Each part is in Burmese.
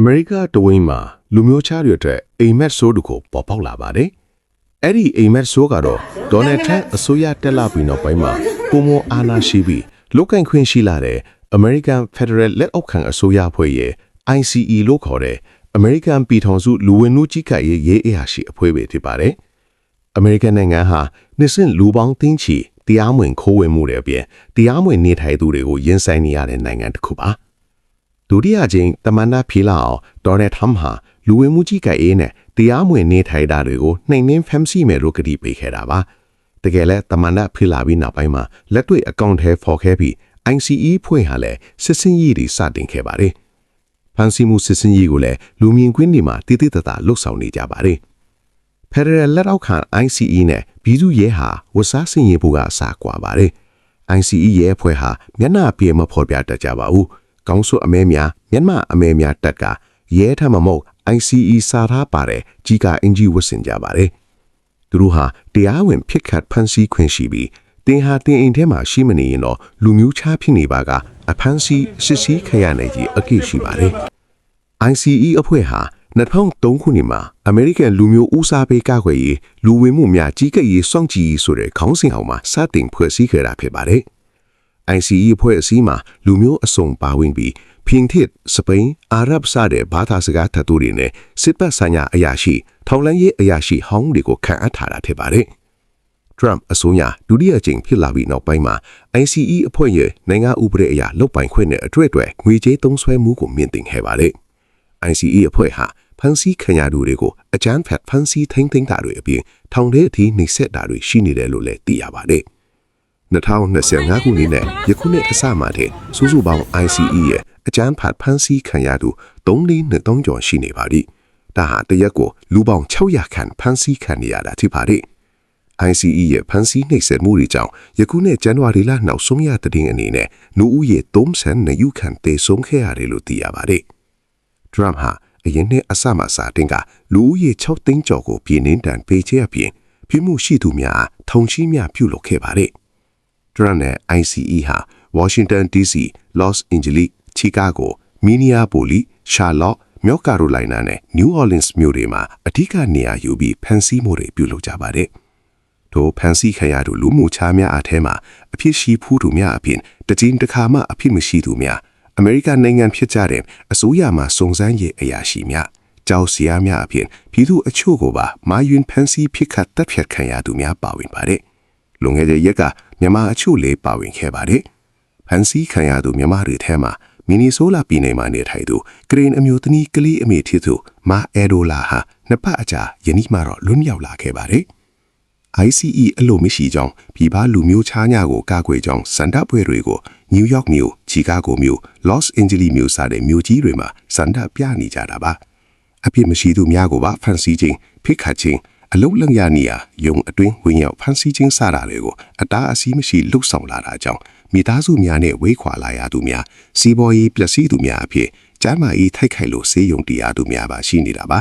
မေရိကတဝင်းမှာလူမျိုးခြားတွေအတွက်အိမ်မက်ဆိုးတကိုပေါ်ပေါက်လာပါတယ်။အဲ့ဒီအိမ်မက်ဆိုးကတော့ဒေါ်နယ်ထရန့်အစိုးရတက်လာပြီးနောက်ပိုင်းမှာပုံမအာဏာရှိပြီးလုတ်ကန့်ခွင့်ရှိလာတဲ့ American Federal လက်အောက်ခံအစိုးရအဖွဲ့ရဲ့ ICE လို့ခေါ်တဲ့အမေရိကန်ပြည်ထောင်စုလူဝင်မှုကြီးကြပ်ရေးအရာရှိအဖွဲ့ပဲဖြစ်ပါတယ်။ အမေရိကန်နိုင်ငံဟာနှစ်စဉ်လူပေါင်းသိန်းချီတရားမဝင်ခိုးဝင်မှုတွေအပြင်တရားမဝင်နေထိုင်သူတွေကိုရင်ဆိုင်နေရတဲ့နိုင်ငံတစ်ခုပါ။ဒုတိယကြိမ်တမန်တော်ဖီလာအောင်ဒေါ်နယ်ထရန့်ဟာလူဝင်မှုကြီးကြပ်ရေးနဲ့တရားမဝင်နေထိုင်တာတွေကိုနှိမ်နှင်းဖမ်းဆီးမယ်လို့ကတိပေးခဲ့တာပါ။တကယ်လဲတမန်တော်ဖီလာပြီးနောက်ပိုင်းမှာလက်တွေ့အကောင့်ထဲဖော်ခဲ့ပြီး ICE ဖွဲ့ဟာလည်းစစ်စင်ရေးတွေစတင်ခဲ့ပါတယ်။ဖမ်းဆီးမှုစစ်စင်ရေးကိုလည်းလူမြင်ကွင်းတွေမှာတည်တည်တသာလှုပ်ဆောင်နေကြပါတယ်။ Federal လက်အောက်ခံ ICE နဲ့ပြည်သူ့ရဲဟာဝတ်စားစင်ရေးဖို့ကအစားကွာပါတယ်။ ICE ရဲအဖွဲ့ဟာမျက်နှာပြေမဖော်ပြတတ်ကြပါဘူး။ကောင်းစုအမဲများမျက်မှအမဲများတက်ကရဲထမမဟုတ် ICE စာထားပါတယ်ကြီးကအင်ဂျီဝတ်ဆင်ကြပါတယ်။သူတို့ဟာတရားဝင်ဖြစ်ခတ်ဖမ်းဆီးခွင့်ရှိပြီးတင်ဟာတင်အိမ်ထဲမှာရှိမနေရင်တော့လူမျိုးခြားဖြစ်နေပါကအဖမ်းဆီးစစ်ဆေးခရနိုင်ကြီးအကိရှိပါတယ်။ ICE အဖွဲ့ဟာ2003ခုနှစ်မှာအမေရိကန်လူမျိုးဦးစားပေးကာကွယ်ရေးလူဝင်မှုများကြီးကြပ်ရေးစောင့်ကြည့်ရေးဆိုတဲ့ခေါင်းစဉ်အောက်မှာစတင်ဖွဲ့စည်းခဲ့တာဖြစ်ပါတယ်။ ICE အဖွဲ့အစည်းမှာလူမျိုးအစုံပါဝင်ပြီးဖင်တစ်စပိန်အာရပ်စတဲ့ဘာသာစကားထပ်သူတွေနဲ့စစ်ပတ်ဆိုင်ရာအရာရှိထောက်လှမ်းရေးအရာရှိဟောင်းတွေကိုခန့်အပ်ထားတာဖြစ်ပါတယ်။ Trump အစိုးရဒုတိယအကြိမ်ဖြစ်လာပြီးနောက်ပိုင်းမှာ ICE အဖွဲ့ရဲ့နိုင်ငံဥပဒေအရလုပ်ပိုင်ခွင့်နဲ့အတွေ့အကြုံငွေကြေးသုံးစွဲမှုကိုမြင့်တင်ခဲ့ပါတယ်။ ICE အဖွဲ့ဟာဖမ်းဆီးခံရသူတွေကိုအကြမ်းဖက်ဖမ်းဆီးထိန်းသိမ်းတာတွေအပြင်ထောင်ထဲအထိနှိပ်စက်တာတွေရှိနေတယ်လို့လည်းသိရပါတယ်။2025ခုနှစ်နဲ့ယခုနှစ်အစမှတည်းစုစုပေါင်း ICE ရဲ့အကြမ်းဖက်ဖမ်းဆီးခံရသူ3,200ကျော်ရှိနေပါပြီ။ဒါဟာတရက်ကိုလူပေါင်း600ခန့်ဖမ်းဆီးခံရတာဖြစ်ပါတယ်။ ICE ရဲ့ဖမ်းဆီးနှိပ်စက်မှုတွေကြောင့်ယခုနှစ်ဇန်နဝါရီလနောက်ဆုံးရတဲ့အနေနဲ့လူဦးရေ32ခန့်သေဆုံးခဲ့ရတယ်လို့သိရပါတယ်။ Trump ဟာအရင်နှစ်အစမှစတင်ကလူဦးရေ6သိန်းကျော်ကိုပြည်နှင်းတန်ပေးချအပြင်ပြမှုရှိသူများထုံရှိများပြုလုပ်ခဲ့ပါတယ်။ Trump နဲ့ ICE ဟာ Washington DC, Los Angeles, Chicago, Minneapolis, Charlotte, North Carolina နဲ့ New Orleans မြို့တွေမှာအထူးကနေရာယူပြီးဖမ်းဆီးမှုတွေပြုလုပ်ကြပါတယ်။ထိုဖမ်းဆီးခံရသူလူမှုခြားများအထဲမှာအဖြစ်ရှိဖူးသူများအပြင်တကြိမ်တစ်ခါမှအဖြစ်မရှိသူများအမေရိကန်နိုင်ငံဖြစ်ကြတဲ့အစိုးရမှစုံစမ်းရေးအရာရှိများကြောက်စရာများအပြင်ပြည်သူအချို့ကိုပါမာယွန်းဖန်စီဖြစ်ခတ်တပ်ဖြတ်ခံရသူများပါဝင်ပါတယ်။လွန်ခဲ့တဲ့ရက်ကမြန်မာအချို့လေးပါဝင်ခဲ့ပါတယ်။ဖန်စီခံရသူမြန်မာတွေထဲမှာမီနီဆိုလာပြည်နယ်မှာနေထိုင်သူကရင်အမျိုးသမီးကလေးအမေဖြစ်သူမာအဲဒိုလာဟာနှစ်ပတ်အကြာယနေ့မှတော့လွတ်မြောက်လာခဲ့ပါတယ်။ ICE အလို့မရှိကြောင်းပြည်ပလူမျိုးခြားညာကိုကာကွယ်ကြောင်းစန္ဒပွဲတွေကိုနယူးယောက်မြို့ချီကာဂိုမြို့လော့စ်အန်ဂျလိမြို့စတဲ့မြို့ကြီးတွေမှာစန္ဒပြနေကြတာပါအပြစ်မရှိသူများကိုပါဖမ်းဆီးခြင်းဖိခတ်ခြင်းအလုတ်လန့်ရနေရယုံအတွင်းဝင်ရောက်ဖမ်းဆီးခြင်းစတာတွေကိုအတားအဆီးမရှိလှုပ်ဆောင်လာတာကြောင့်မိသားစုများနဲ့ဝေးခွာလာရသူများစီးပွားရေးပျက်စီးသူများအဖြစ်ကျန်းမာရေးထိုက်ခိုက်လို့ဆေးရုံတရားသူများပါရှိနေတာပါ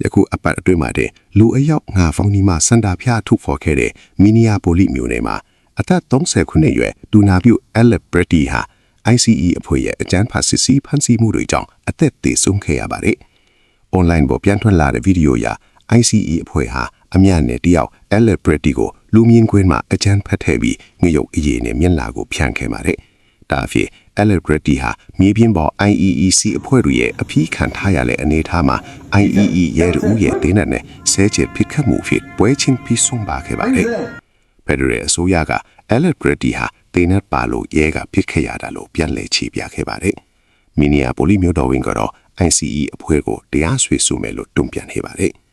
ယခုအပတ်အတွင်းမှာတဲ့လူအယောက်9ဖောင်းဒီမှာစန္ဒပြထုတ်ဖော်ခဲ့တဲ့မီနီယာပိုလိမြို့နယ်မှာအသက်39ရွယ်ဒူနာပြုအဲလက်ဘရက်တီဟာ ICE အဖွဲ့ရဲ့အကြမ်းဖက်စစ်ဆေးဖမ်းဆီးမှုတွေကြောင့်အသက်သေဆုံးခဲ့ရပါတယ်။ Online ပေါ်ပြန်ထွက်လာတဲ့ဗီဒီယိုအရ ICE အဖွဲ့ဟာအမြတ်နဲ့တယောက်အဲလက်ဘရက်တီကိုလူမြင်ကွင်းမှာအကြမ်းဖက်ထည့်ပြီးငရုတ်အရည်နဲ့မျက်နှာကိုဖြန့်ခဲ့ပါတယ်။ဒါအဖြစ်အဲလက်ဘရက်တီဟာမြေပြင်ပေါ် IEEC အဖွဲ့ရဲ့အ批ခံထားရတဲ့အနေအထားမှာ IEE ရဲ့ဦးရဲ့တင်းနဲ့ဆဲချစ်ဖိခတ်မှုဖြစ်ပွဲချင်းပြီးဆုံးပါခဲ့ပါတယ်။ Federal အစိုးရကအဲလက်ဘရက်တီဟာတင်းနဲ့ပါလို့ရဲကဖိခဲ့ရတာလို့ပြန်လည်ချေပြခဲ့ပါတယ်။ မီနီယာပိုလိမြို့တော်ဝင်ကတော့ ICE အဖွဲ့ကိုတရားစွဲဆိုမယ်လို့တုံ့ပြန်ခဲ့ပါတယ်။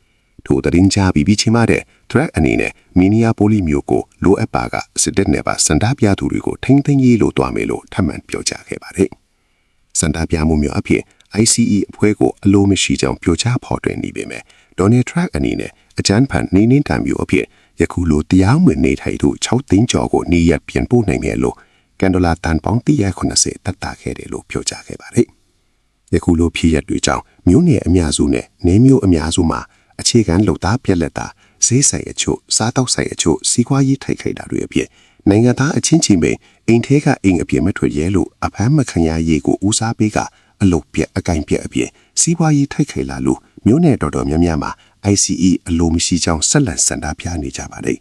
ထိုသတင်းကြားပြီးချင်းမှတဲ့ Track အနေနဲ့မီနီယာပိုလိမြို့ကိုလိုအပ်ပါကစစ်တပ်နဲ့ပါစန္ဒပြသူတွေကိုထိန်းသိမ်းရေးလို့တွားမယ်လို့ထပ်မံပြောကြားခဲ့ပါတယ်။စန္ဒပြမှုမျိုးအဖြစ် ICE အဖွဲ့ကိုအလိုမရှိကြောင်းပြောကြားဖော်တွင်နေပေမဲ့ Donald Trump အနေနဲ့အကြမ်းဖက်နေနှင်းတံမျိုးအဖြစ်ယခုလိုတရားဝင်နေထိုင်သူ6သိန်းကျော်ကိုနေရပြန်ပို့နိုင်မယ်လို့ကန်ဒေါ်လာတန်ပေါင်း180တတ်တာခဲ့တယ်လို့ပြောကြားခဲ့ပါတယ်။ယခုလိုဖြစ်ရပ်တွေကြောင့်မြို့နယ်အများစုနဲ့နေမြို့အများစုမှာအခြေခံလုံသားပြက်လက်တာဈေးဆိုင်အချို့စားတောက်ဆိုင်အချို့စီးပွားရေးထိုက်ခိုက်တာတွေအဖြစ်နိုင်ငံသားအချင်းချင်းပဲအိမ်ထဲကအိမ်အပြင်မထွက်ရဲလို့အဖမ်းမခံရရေးကိုဦးစားပေးက အလုတ်ပြက်အကင်ပြက်အပြင်စီးပွားရေးထိုက်ခိုင်လာလို့မျိုးနယ်တော်များများမှာ ICE အလိုမရှိကြောင်းဆက်လက်စန္ဒပြနေကြပါတယ်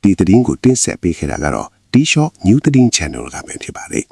ဒီသတင်းကိုတင်ဆက်ပေးခဲ့တာကတော့ T-Shop New သတင်း Channel ကပဲဖြစ်ပါတယ်